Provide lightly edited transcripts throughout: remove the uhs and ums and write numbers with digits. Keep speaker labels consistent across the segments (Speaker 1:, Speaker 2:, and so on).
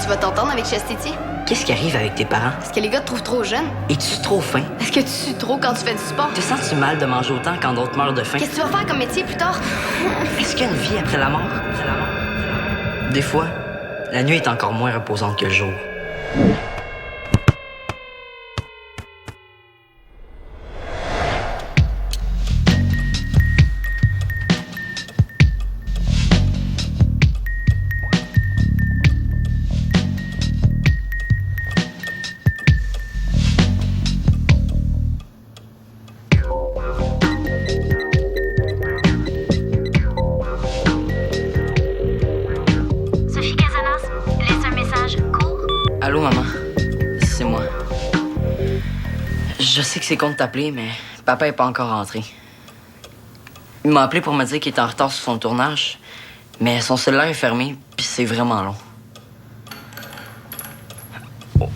Speaker 1: vas t'entendre avec Chastity?
Speaker 2: Qu'est-ce qui arrive avec tes parents?
Speaker 1: Est-ce que les gars te trouvent trop jeune?
Speaker 2: Es-tu trop faim?
Speaker 1: Est-ce que tu sues trop quand tu fais du sport?
Speaker 2: Te sens-tu mal de manger autant quand d'autres meurent de faim?
Speaker 1: Qu'est-ce que tu vas faire comme métier plus tard?
Speaker 2: Est-ce qu'il y a une vie après la mort? Des fois, la nuit est encore moins reposante que le jour. Allô, maman? C'est moi. Je sais que c'est con de t'appeler, mais papa est pas encore rentré. Il m'a appelé pour me dire qu'il était en retard sur son tournage, mais son cellulaire est fermé, puis c'est vraiment long.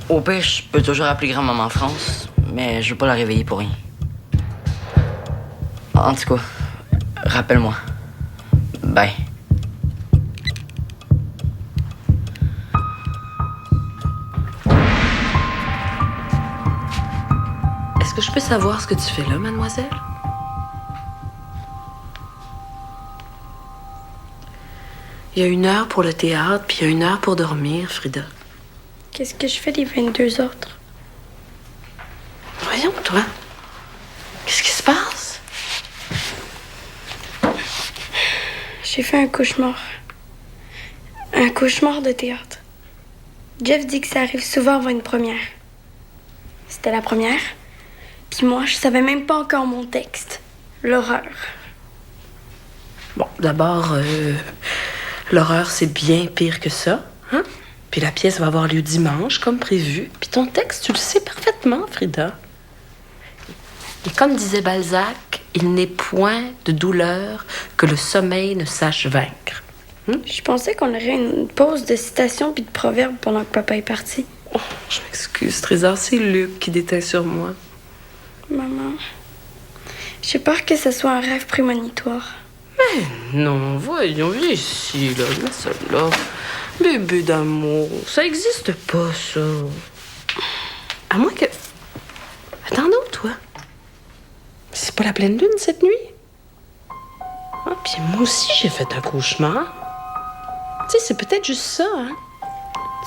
Speaker 2: Au pire, je peux toujours appeler grand-maman France, mais je veux pas la réveiller pour rien. En tout cas, rappelle-moi. Bye.
Speaker 3: Est-ce que je peux savoir ce que tu fais là, mademoiselle? Il y a 1 heure pour le théâtre, puis il y a 1 heure pour dormir, Frida.
Speaker 4: Qu'est-ce que je fais les 22 autres?
Speaker 3: Voyons, toi. Qu'est-ce qui se passe?
Speaker 4: J'ai fait un cauchemar. Un cauchemar de théâtre. Jeff dit que ça arrive souvent avant une première. C'était la première. Puis moi, je savais même pas encore mon texte. L'horreur.
Speaker 3: Bon, d'abord, l'horreur, c'est bien pire que ça, hein? Puis la pièce va avoir lieu dimanche, comme prévu. Puis ton texte, tu le sais parfaitement, Frida. Et comme disait Balzac, il n'est point de douleur que le sommeil ne sache vaincre.
Speaker 4: Je pensais qu'on aurait une pause de citations puis de proverbes pendant que papa est parti.
Speaker 3: Oh, je m'excuse, Trésor, c'est Luc qui déteint sur moi.
Speaker 4: Maman, j'ai peur que ce soit un rêve prémonitoire.
Speaker 3: Mais non, voyons, viens ici, là, mets ça là. Bébé d'amour, ça existe pas, ça. À moins que... Attends donc, toi. C'est pas la pleine lune, cette nuit? Ah, puis moi aussi, j'ai fait un cauchemar. Tu sais, c'est peut-être juste ça, hein?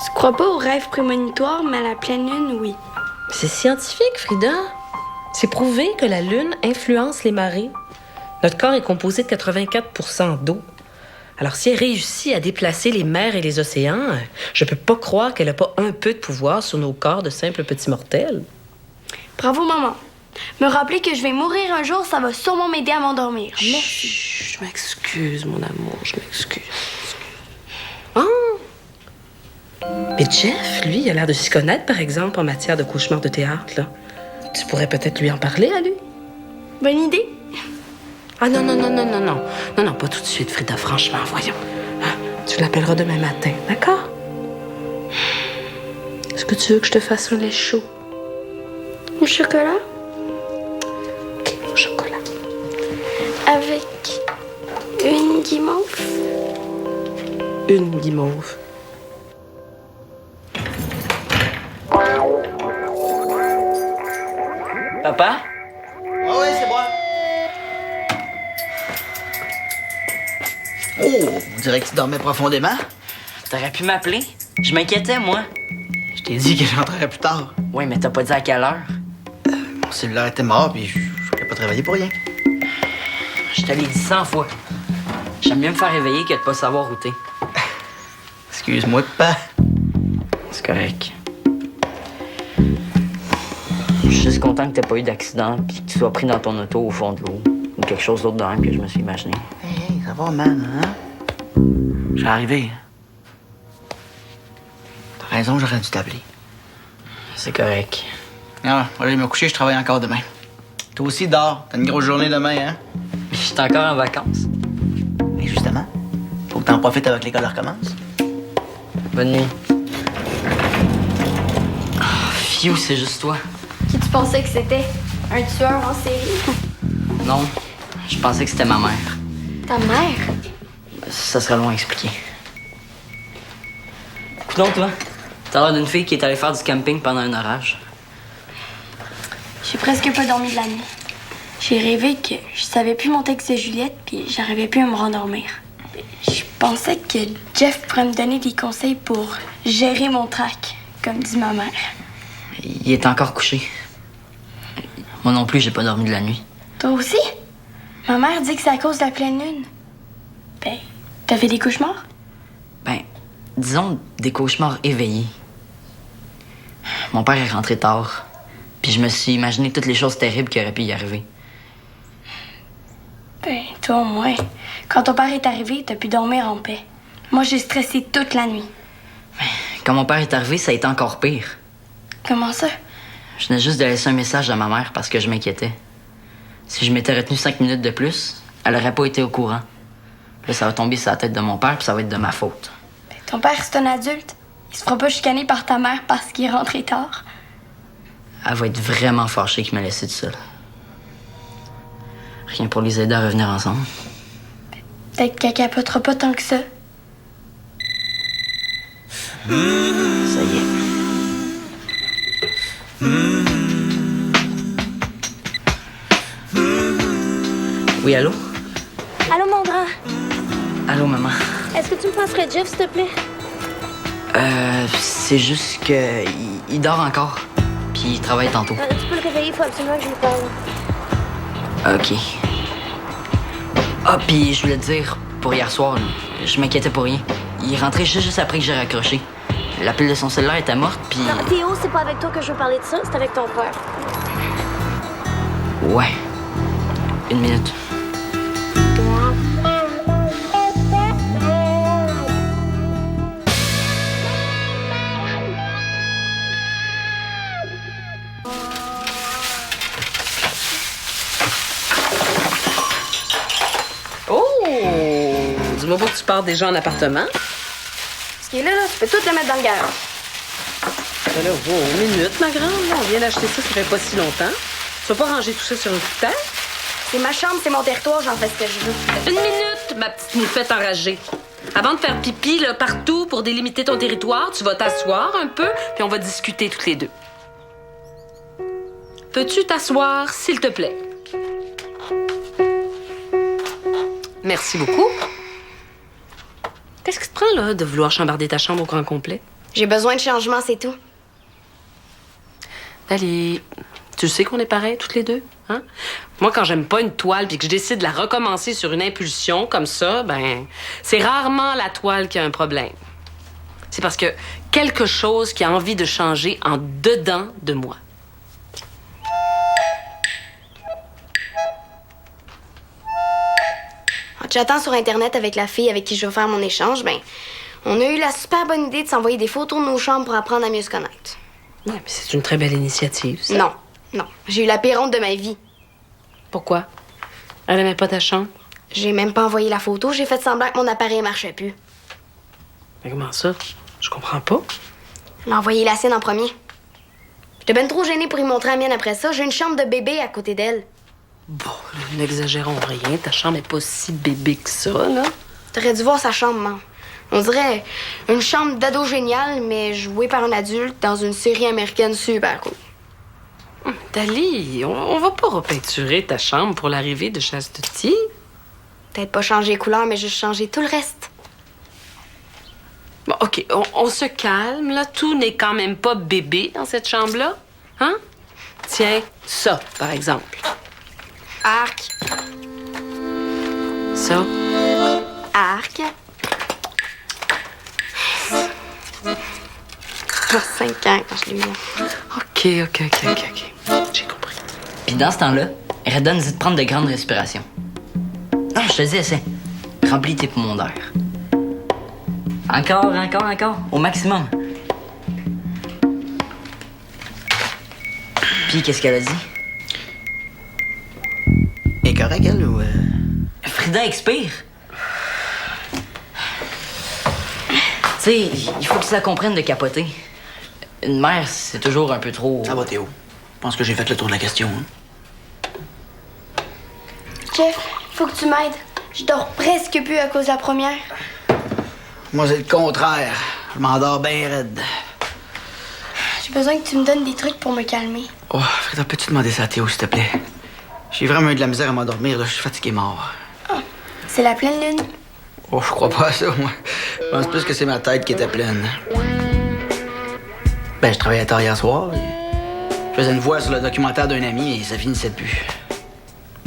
Speaker 4: Tu crois pas au rêve prémonitoire, mais à la pleine lune, oui.
Speaker 3: C'est scientifique, Frida. C'est prouvé que la lune influence les marées. Notre corps est composé de 84% d'eau. Alors, si elle réussit à déplacer les mers et les océans, je peux pas croire qu'elle a pas un peu de pouvoir sur nos corps de simples petits mortels.
Speaker 4: Bravo, maman. Me rappeler que je vais mourir un jour, ça va sûrement m'aider à m'endormir. Merci.
Speaker 3: Chut, je m'excuse, mon amour, je m'excuse. Oh! Mais Jeff, lui, il a l'air de s'y connaître, par exemple, en matière de cauchemar de théâtre, là. Tu pourrais peut-être lui en parler à lui.
Speaker 4: Bonne idée.
Speaker 3: Ah non, non, non, non, non, non. Non, non, pas tout de suite, Frida, franchement, voyons. Hein? Tu l'appelleras demain matin, d'accord? Est-ce que tu veux que je te fasse un lait chaud?
Speaker 4: Au chocolat?
Speaker 3: OK, au chocolat.
Speaker 4: Avec une guimauve?
Speaker 3: Une guimauve.
Speaker 2: Papa?
Speaker 5: Ah ouais, c'est moi. Oh, on dirait que tu dormais profondément.
Speaker 2: T'aurais pu m'appeler? Je m'inquiétais, moi.
Speaker 5: Je t'ai dit que j'entrerais plus tard.
Speaker 2: Oui, mais t'as pas dit à quelle heure.
Speaker 5: Mon cellulaire était mort, puis je voulais pas travailler pour rien.
Speaker 2: Je te l'ai dit 100 fois. J'aime mieux me faire réveiller que de pas savoir où t'es.
Speaker 5: Excuse-moi, papa.
Speaker 2: C'est correct. Je suis juste content que t'aies pas eu d'accident puis que tu sois pris dans ton auto au fond de l'eau. Ou quelque chose d'autre de même que je me suis imaginé.
Speaker 5: Hey, ça va, man, hein? J'ai arrivé. T'as raison, j'aurais dû t'appeler.
Speaker 2: C'est correct.
Speaker 5: Ah, voilà, il m'a couché, je travaille encore demain. Toi aussi, dors. T'as une grosse journée demain, hein?
Speaker 2: Je suis encore en vacances.
Speaker 5: Mais justement, faut que t'en profites avant que l'école recommence.
Speaker 2: Bonne nuit. Oh, Fiu, c'est juste toi.
Speaker 4: Qui tu pensais que c'était? Un tueur en série?
Speaker 2: Non, je pensais que c'était ma mère.
Speaker 4: Ta mère?
Speaker 2: Ça serait long à expliquer. Coudonc, toi, T'as l'air d'une fille qui est allée faire du camping pendant un orage.
Speaker 4: J'ai presque pas dormi de la nuit. J'ai rêvé que je savais plus mon texte de Juliette, puis j'arrivais plus à me rendormir. Je pensais que Jeff pourrait me donner des conseils pour gérer mon trac, comme dit ma mère.
Speaker 2: Il est encore couché. Moi non plus, j'ai pas dormi de la nuit.
Speaker 4: Toi aussi? Ma mère dit que c'est à cause de la pleine lune. Ben, t'as fait des cauchemars?
Speaker 2: Ben, disons des cauchemars éveillés. Mon père est rentré tard, puis je me suis imaginé toutes les choses terribles qui auraient pu y arriver.
Speaker 4: Ben, toi au moins. Quand ton père est arrivé, t'as pu dormir en paix. Moi, j'ai stressé toute la nuit.
Speaker 2: Quand mon père est arrivé, ça a été encore pire.
Speaker 4: Comment ça?
Speaker 2: Je venais juste de laisser un message à ma mère parce que je m'inquiétais. Si je m'étais retenu 5 minutes de plus, elle aurait pas été au courant. Là, ça va tomber sur la tête de mon père, puis ça va être de ma faute.
Speaker 4: Ben, ton père, c'est un adulte. Il se fera pas chicaner par ta mère parce qu'il est rentré tard.
Speaker 2: Elle va être vraiment fâchée qu'il m'a laissé tout seul. Rien pour les aider à revenir ensemble.
Speaker 4: Peut-être qu'elle capotera pas tant que ça.
Speaker 2: Ça y est. Oui, allô?
Speaker 6: Allô, mon grand.
Speaker 2: Allô, maman.
Speaker 6: Est-ce que tu me passerais Jeff, s'il te plaît?
Speaker 2: C'est juste que il dort encore. Puis il travaille tantôt.
Speaker 6: Tu peux le réveiller, il faut absolument que je lui parle.
Speaker 2: OK. Ah, puis je voulais te dire, pour hier soir, là, je m'inquiétais pour rien. Il est rentré juste après que j'ai raccroché. La pile de son cellulaire était morte, puis...
Speaker 6: Non, Théo, c'est pas avec toi que je veux parler de ça, c'est avec ton père.
Speaker 2: Ouais. 1 minute.
Speaker 3: Oh! Dis-moi pas que tu pars déjà en appartement.
Speaker 4: Ce qui est là, tu peux tout le mettre dans le garage.
Speaker 3: Ben là, wow, 1 minute, ma grande. Là, on vient d'acheter ça fait pas si longtemps. Tu vas pas ranger tout ça sur une petite terre?
Speaker 4: C'est ma chambre, c'est mon territoire, j'en fais ce que je veux.
Speaker 3: 1 minute, ma petite moufette enragée. Avant de faire pipi là, partout pour délimiter ton territoire, tu vas t'asseoir un peu, puis on va discuter toutes les deux. Peux-tu t'asseoir, s'il te plaît? Merci beaucoup. Qu'est-ce qui te prend, là, de vouloir chambarder ta chambre au grand complet?
Speaker 4: J'ai besoin de changement, c'est tout.
Speaker 3: Allez, tu sais qu'on est pareils, toutes les deux, hein? Moi, quand j'aime pas une toile puis que je décide de la recommencer sur une impulsion comme ça, ben, c'est rarement la toile qui a un problème. C'est parce que quelque chose qui a envie de changer en dedans de moi.
Speaker 1: En chattant sur Internet avec la fille avec qui je vais faire mon échange, ben, on a eu la super bonne idée de s'envoyer des photos de nos chambres pour apprendre à mieux se connaître.
Speaker 3: Ouais, mais c'est une très belle initiative, ça.
Speaker 1: Non, non. J'ai eu la pire honte de ma vie.
Speaker 3: Pourquoi? Elle aimait pas ta chambre?
Speaker 1: J'ai même pas envoyé la photo, j'ai fait semblant que mon appareil marchait plus.
Speaker 3: Mais comment ça? Je comprends pas.
Speaker 1: Elle a envoyé la sienne en premier. J'étais ben trop gênée pour y montrer la mienne après ça. J'ai une chambre de bébé à côté d'elle.
Speaker 3: Bon, n'exagérons rien. Ta chambre est pas si bébé que ça, là.
Speaker 1: T'aurais dû voir sa chambre, man. On dirait une chambre d'ado géniale, mais jouée par un adulte dans une série américaine super cool.
Speaker 3: Dali, on va pas repeinturer ta chambre pour l'arrivée de Chastetti.
Speaker 1: Peut-être pas changer les couleurs, mais juste changer tout le reste.
Speaker 3: Bon, OK, on se calme, là. Tout n'est quand même pas bébé dans cette chambre-là. Hein? Tiens, ça, par exemple.
Speaker 1: Arc.
Speaker 3: Ça.
Speaker 1: Arc. 5 ans quand je l'ai eu.
Speaker 3: OK. J'ai compris.
Speaker 2: Puis dans ce temps-là, Redon dit de prendre de grandes respirations. Non, je te dis, essaie. Remplis tes poumons d'air. Encore, au maximum. Puis qu'est-ce qu'elle a dit?
Speaker 5: Elle est correcte, elle, ou...
Speaker 2: Frida expire. Tu sais, il faut que tu la comprennes de capoter. Une mère, c'est toujours un peu trop...
Speaker 5: Ça va, Théo. Je pense que j'ai fait le tour de la question. Hein?
Speaker 4: Jeff, faut que tu m'aides. Je dors presque plus à cause de la première.
Speaker 5: Moi, c'est le contraire. Je m'endors bien raide.
Speaker 4: J'ai besoin que tu me donnes des trucs pour me calmer.
Speaker 5: Oh, Frida, peux-tu demander ça à Théo, s'il te plaît? J'ai vraiment eu de la misère à m'endormir, là. Je suis fatigué mort.
Speaker 4: C'est la pleine lune.
Speaker 5: Oh, je crois pas à ça, moi. Je pense plus que c'est ma tête qui était pleine. Ben, je travaillais tard hier soir. Je faisais une voix sur le documentaire d'un ami et ça finissait de plus.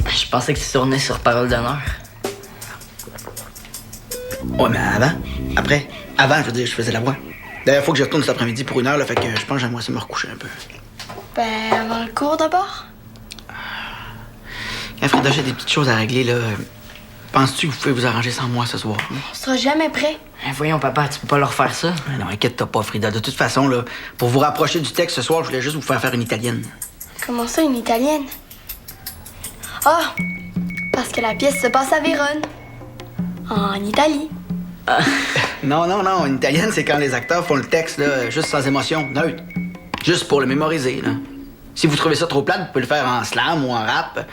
Speaker 2: Je pensais que tu tournais sur Parole d'honneur.
Speaker 5: Ouais, mais avant. Après. Avant, je veux dire, je faisais la voix. D'ailleurs, faut que je retourne cet après-midi pour 1 heure, là, fait que je pense que j'aimerais ça me recoucher un peu.
Speaker 4: Ben, avant le cours d'abord.
Speaker 5: Frida, j'ai des petites choses à régler, là. Penses-tu que vous pouvez vous arranger sans moi ce soir?
Speaker 4: On sera jamais prêt.
Speaker 2: Voyons, papa, tu peux pas leur faire ça.
Speaker 5: Non, inquiète-toi pas, Frida. De toute façon, là, pour vous rapprocher du texte ce soir, je voulais juste vous faire une italienne.
Speaker 4: Comment ça, une italienne? Ah! Parce que la pièce se passe à Vérone. En Italie.
Speaker 5: Non, une italienne, c'est quand les acteurs font le texte, là, juste sans émotion, neutre. Juste pour le mémoriser, là. Si vous trouvez ça trop plate, vous pouvez le faire en slam ou en rap.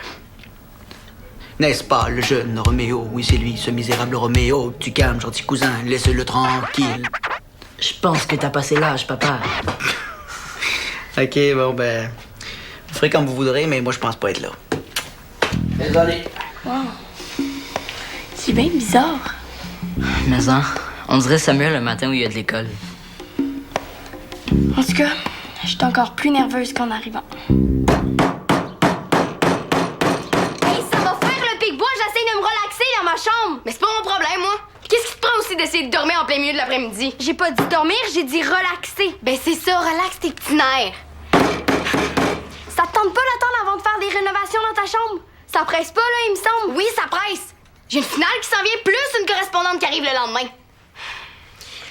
Speaker 5: N'est-ce pas, le jeune Roméo? Oui, c'est lui, ce misérable Roméo. Tu calmes, gentil cousin, laisse-le tranquille.
Speaker 2: Je pense que t'as passé l'âge, papa.
Speaker 5: OK, bon, ben... Vous ferez comme vous voudrez, mais moi, je pense pas être là. Désolé.
Speaker 4: Wow. C'est bien bizarre.
Speaker 2: Mais on dirait Samuel le matin où il y a de l'école.
Speaker 4: En tout cas, je suis encore plus nerveuse qu'en arrivant.
Speaker 1: Hey, ça va faire le pic-bois, j'essaie de me relaxer dans ma chambre. Mais c'est pas mon problème, moi. Qu'est-ce qui te prend aussi d'essayer de dormir en plein milieu de l'après-midi? J'ai pas dit dormir, j'ai dit relaxer. Ben c'est ça, relaxe tes petits nerfs. Ça te tente pas d'attendre avant de faire des rénovations dans ta chambre? Ça presse pas, là, il me semble. Oui, ça presse. J'ai une finale qui s'en vient, plus une correspondante qui arrive le lendemain.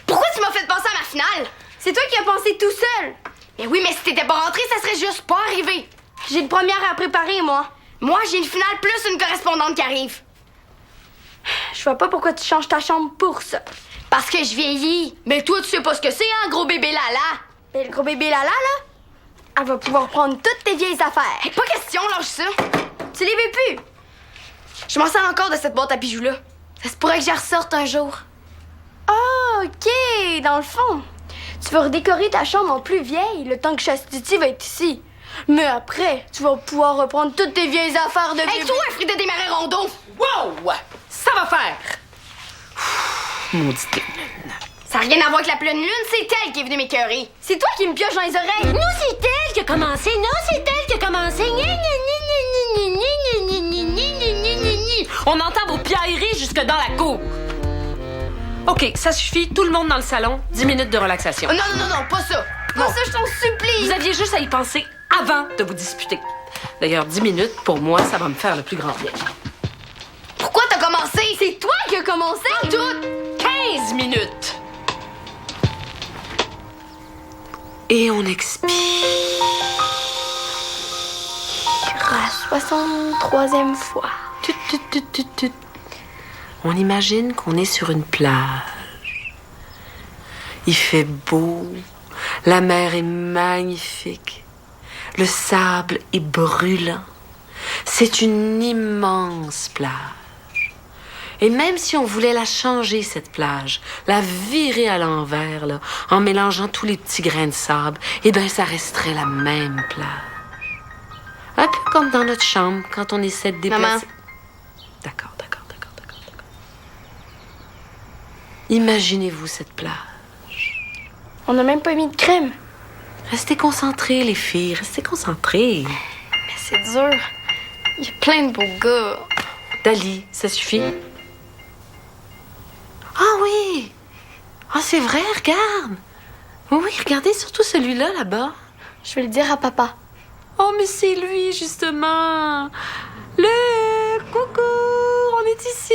Speaker 1: Pourquoi tu m'as fait penser à ma finale? C'est toi qui as pensé tout seul. Mais oui, mais si t'étais pas rentré, ça serait juste pas arrivé. J'ai une première à préparer, moi. Moi, j'ai une finale plus une correspondante qui arrive. Je vois pas pourquoi tu changes ta chambre pour ça. Parce que je vieillis. Mais toi, tu sais pas ce que c'est, hein, gros bébé Lala. Mais le gros bébé Lala, là, elle va pouvoir prendre toutes tes vieilles affaires. Hey, pas question, lâche ça. Tu les veux plus. Je m'en sers encore de cette boîte à bijoux-là. Ça se pourrait que j'y ressorte un jour. Ah, OK. Dans le fond, tu vas redécorer ta chambre en plus vieille le temps que Chastity va être ici. Mais après, tu vas pouvoir reprendre toutes tes vieilles affaires de bébé. Hey, toi, Frida Desmarais Rondeau!
Speaker 3: Wow! Ça va faire! Maudite lune.
Speaker 1: Ça n'a rien à voir avec la pleine lune, c'est elle qui est venue m'écœurer. C'est toi qui me pioche dans les oreilles.
Speaker 6: Nous, c'est elle qui a commencé. Non, c'est elle qui a commencé.
Speaker 3: On entend vos piailleries jusque dans la cour. OK, ça suffit. Tout le monde dans le salon. 10 minutes de relaxation.
Speaker 1: Non, pas ça. Pas ça, je t'en supplie.
Speaker 3: Vous aviez juste à y penser avant de vous disputer. D'ailleurs, 10 minutes, pour moi, ça va me faire le plus grand bien.
Speaker 1: Pourquoi t'as commencé? C'est toi qui as commencé. Pas tout.
Speaker 3: 15 minutes. Et on expire.
Speaker 4: La 63e fois.
Speaker 3: Tut, tut, tut, tut, tut. On imagine qu'on est sur une plage. Il fait beau. La mer est magnifique. Le sable est brûlant. C'est une immense plage. Et même si on voulait la changer, cette plage, la virer à l'envers, là, en mélangeant tous les petits grains de sable, eh bien, ça resterait la même plage. Un peu comme dans notre chambre, quand on essaie de déplacer...
Speaker 1: Maman.
Speaker 3: D'accord. Imaginez-vous cette plage.
Speaker 4: On n'a même pas mis de crème.
Speaker 3: Restez concentrés, les filles. Restez concentrés.
Speaker 1: Mais c'est dur. Il y a plein de beaux gars.
Speaker 3: Dali, ça suffit? Ah oui! Ah, c'est vrai, regarde! Oui, regardez surtout celui-là, là-bas.
Speaker 4: Je vais le dire à papa.
Speaker 3: Oh, mais c'est lui, justement! Le coucou! On est ici!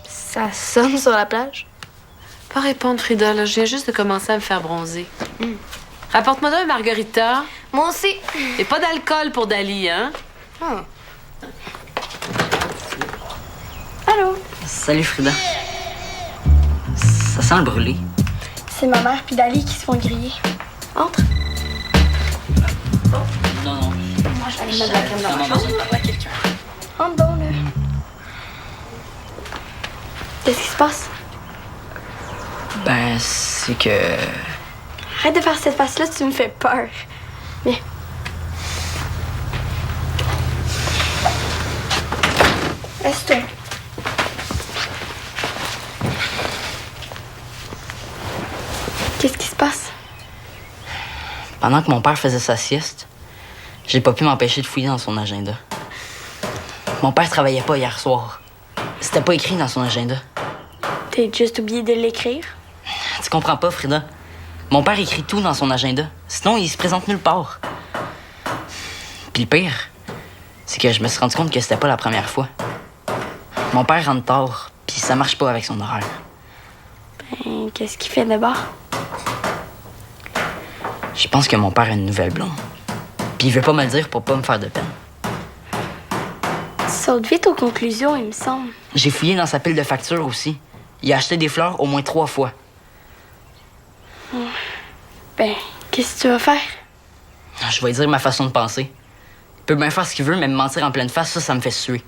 Speaker 4: Ça sonne sur la plage.
Speaker 3: Pas répondre, Frida, là. Je viens juste de commencer à me faire bronzer. Rapporte-moi donc un margarita.
Speaker 1: Moi aussi.
Speaker 3: Et pas d'alcool pour Dali, hein?
Speaker 1: Ah.
Speaker 4: Allô?
Speaker 2: Salut, Frida. Ça sent le brûlé.
Speaker 4: C'est ma mère puis Dali qui se font griller. Entre.
Speaker 2: Non.
Speaker 4: Moi, je vais aller mettre de la crème dans ma
Speaker 2: Vraiment
Speaker 4: chambre.
Speaker 2: besoin de parler à quelqu'un.
Speaker 4: Entre donc, là. Qu'est-ce qui se passe?
Speaker 2: Ben, c'est que...
Speaker 4: Arrête de faire cette face-là, tu me fais peur. Viens. Reste-toi. Qu'est-ce qui se passe?
Speaker 2: Pendant que mon père faisait sa sieste, j'ai pas pu m'empêcher de fouiller dans son agenda. Mon père travaillait pas hier soir. C'était pas écrit dans son agenda.
Speaker 4: T'as juste oublié de l'écrire?
Speaker 2: Tu comprends pas, Frida? Mon père écrit tout dans son agenda. Sinon, il se présente nulle part. Puis le pire, c'est que je me suis rendu compte que c'était pas la première fois. Mon père rentre tard, puis ça marche pas avec son horaire.
Speaker 4: Ben, qu'est-ce qu'il fait d'abord?
Speaker 2: Je pense que mon père a une nouvelle blonde. Puis il veut pas me le dire pour pas me faire de peine.
Speaker 4: Tu sautes vite aux conclusions, il me semble.
Speaker 2: J'ai fouillé dans sa pile de factures aussi. Il a acheté des fleurs au moins 3 fois.
Speaker 4: Ben, qu'est-ce que tu vas faire?
Speaker 2: Je vais lui dire ma façon de penser. Il peut bien faire ce qu'il veut, mais me mentir en pleine face, ça me fait suer.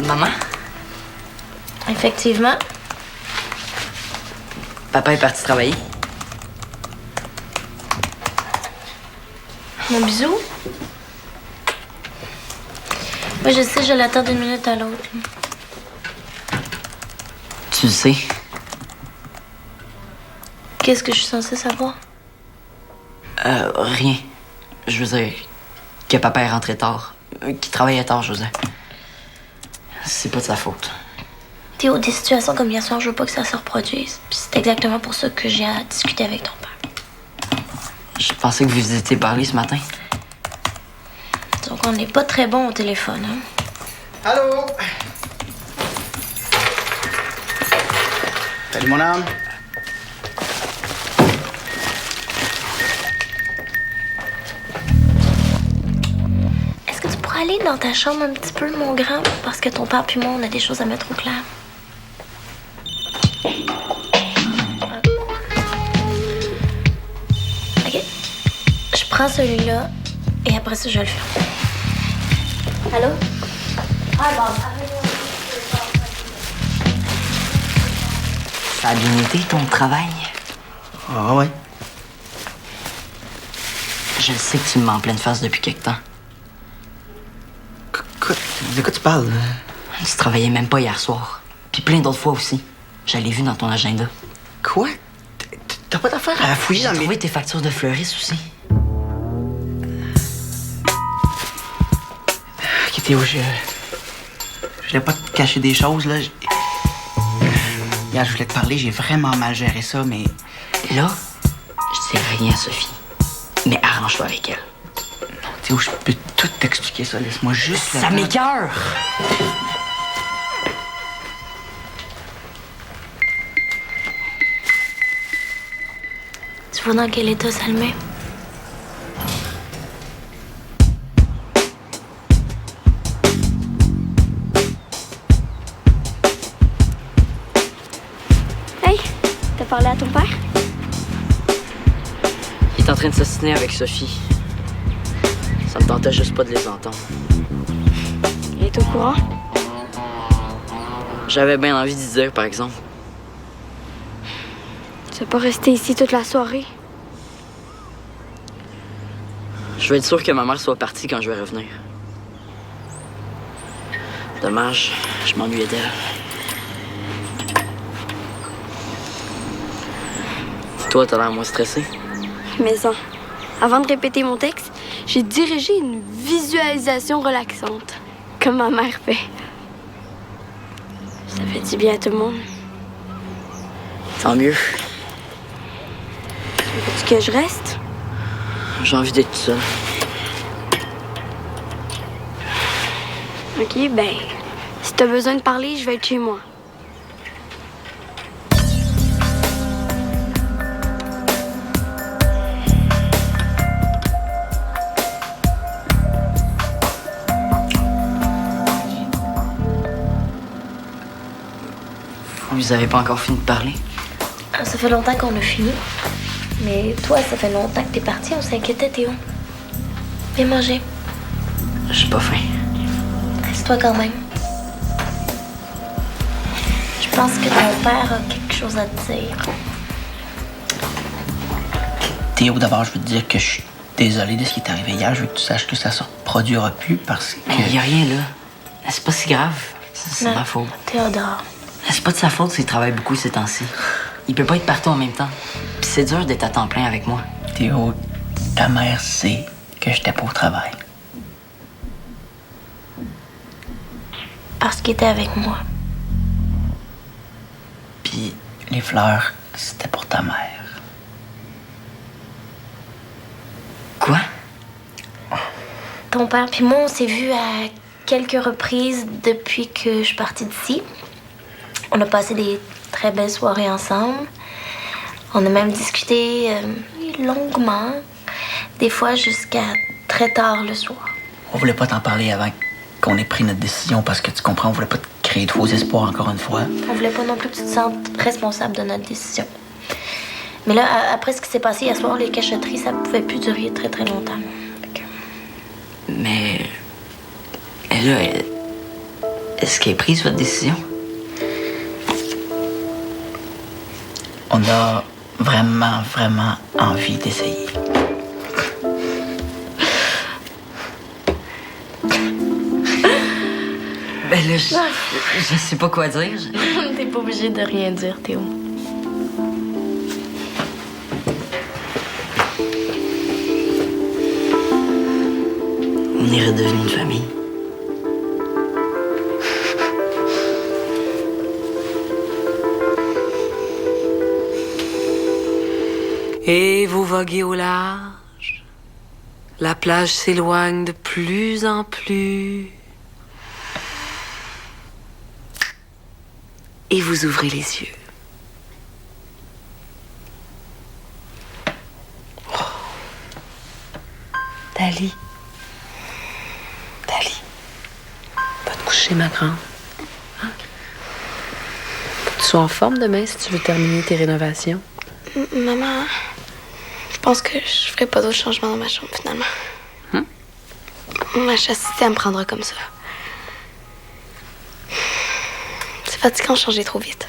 Speaker 2: Maman?
Speaker 6: Effectivement.
Speaker 2: Papa est parti travailler.
Speaker 6: Mon bisou. Moi, je sais, je l'attends d'une minute à l'autre.
Speaker 2: Tu le sais.
Speaker 6: Qu'est-ce que je suis censée savoir?
Speaker 2: Rien. Je veux dire que papa est rentré tard. Qu'il travaillait tard, je veux dire. C'est pas de sa faute.
Speaker 6: Théo, des situations comme hier soir, je veux pas que ça se reproduise. Puis c'est exactement pour ça que j'ai à discuter avec ton père.
Speaker 2: Je pensais que vous étiez parlé ce matin.
Speaker 6: Donc on n'est pas très bon au téléphone, hein?
Speaker 5: Allô? Salut, mon âme.
Speaker 6: Est-ce que tu pourrais aller dans ta chambre un petit peu, mon grand? Parce que ton père puis moi, on a des choses à mettre au clair. OK. Je prends celui-là et après ça, je le ferme. Allô?
Speaker 2: Ça a bien été ton travail?
Speaker 5: Ah ouais.
Speaker 2: Je sais que tu me mets en pleine face depuis quelque temps.
Speaker 5: De quoi tu parles?
Speaker 2: Tu travaillais même pas hier soir. Puis plein d'autres fois aussi. Je l'ai vu dans ton agenda.
Speaker 5: Quoi? T'as pas d'affaire à fouiller
Speaker 2: J'ai
Speaker 5: dans mes...
Speaker 2: trouvé tes factures de fleuriste aussi.
Speaker 5: Ok, Théo, je voulais pas te cacher des choses, là. Regarde, je voulais te parler, j'ai vraiment mal géré ça, mais...
Speaker 2: Là, je dis rien à Sophie. Mais arrange-toi avec elle.
Speaker 5: Théo, je peux tout t'expliquer ça. Laisse-moi juste...
Speaker 2: Ça m'écoeure!
Speaker 6: Tu vois dans quel état ça le met?
Speaker 4: Hey, t'as parlé à ton père?
Speaker 2: Il est en train de s'assiner avec Sophie. Ça me tentait juste pas de les entendre.
Speaker 4: Il est au courant?
Speaker 2: J'avais bien envie d'y dire, par exemple.
Speaker 4: Tu vas pas rester ici toute la soirée?
Speaker 2: Je veux être sûr que ma mère soit partie quand je vais revenir. Dommage, je m'ennuyais d'elle. Toi, t'as l'air moins stressé.
Speaker 4: Mais ça, avant de répéter mon texte, j'ai dirigé une visualisation relaxante, comme ma mère fait. Ça fait du bien à tout le monde.
Speaker 2: Tant mieux.
Speaker 4: Veux-tu que je reste?
Speaker 2: J'ai envie d'être tout seul.
Speaker 4: OK, ben, si t'as besoin de parler, je vais être chez moi.
Speaker 2: Vous avez pas encore fini de parler?
Speaker 6: Ça fait longtemps qu'on a fini. Mais toi, ça fait longtemps que t'es parti. On s'inquiétait, Théo. Viens manger.
Speaker 2: J'ai pas faim.
Speaker 6: Reste-toi quand même. Je pense que ton père a quelque chose à te dire.
Speaker 5: Théo, d'abord, je veux te dire que je suis désolé de ce qui est arrivé hier. Je veux que tu saches que ça se reproduira plus parce que...
Speaker 2: Il y a rien là. C'est pas si grave. C'est
Speaker 6: Non.
Speaker 2: ma faute.
Speaker 6: Théodore.
Speaker 2: C'est pas de sa faute s'il travaille beaucoup ces temps-ci. Il peut pas être partout en même temps. Puis c'est dur d'être à temps plein avec moi.
Speaker 5: Théo, ta mère sait que j'étais pas au travail.
Speaker 6: Parce qu'il était avec moi.
Speaker 5: Puis les fleurs, c'était pour ta mère.
Speaker 2: Quoi?
Speaker 6: Ton père puis moi, on s'est vus à quelques reprises depuis que je suis partie d'ici. On a passé des très belles soirées ensemble. On a même discuté longuement, des fois jusqu'à très tard le soir.
Speaker 5: On voulait pas t'en parler avant qu'on ait pris notre décision parce que tu comprends, on voulait pas te créer de faux espoirs encore une fois.
Speaker 6: On voulait pas non plus que tu te sentes responsable de notre décision. Mais là, après ce qui s'est passé hier soir, les cachotteries, ça pouvait plus durer très très longtemps.
Speaker 2: Mais là, est-ce qu'elle a prise votre décision?
Speaker 5: On a vraiment, vraiment envie d'essayer.
Speaker 2: Ben là, je sais pas quoi dire.
Speaker 6: T'es pas obligé de rien dire, Théo.
Speaker 2: On est redevenu une famille.
Speaker 3: Et vous voguez au large. La plage s'éloigne de plus en plus. Et vous ouvrez les yeux. Oh. Dali. Dali. Va te coucher, ma grande. Hein? Faut que tu sois en forme demain si tu veux terminer tes rénovations.
Speaker 4: Maman, je pense que je ferai pas d'autres changements dans ma chambre, finalement. Ma chastité, elle me prendra comme ça. C'est fatigant de changer trop vite.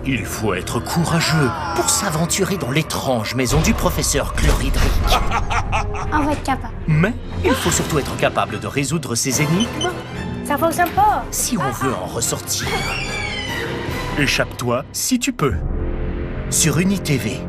Speaker 7: Il faut être courageux pour s'aventurer dans l'étrange maison du professeur Chloridric.
Speaker 8: On va être capable.
Speaker 7: Mais il faut surtout être capable de résoudre ces énigmes
Speaker 8: Ça fonctionne pas.
Speaker 7: si on veut en ressortir. Échappe-toi si tu peux. Sur UniTV.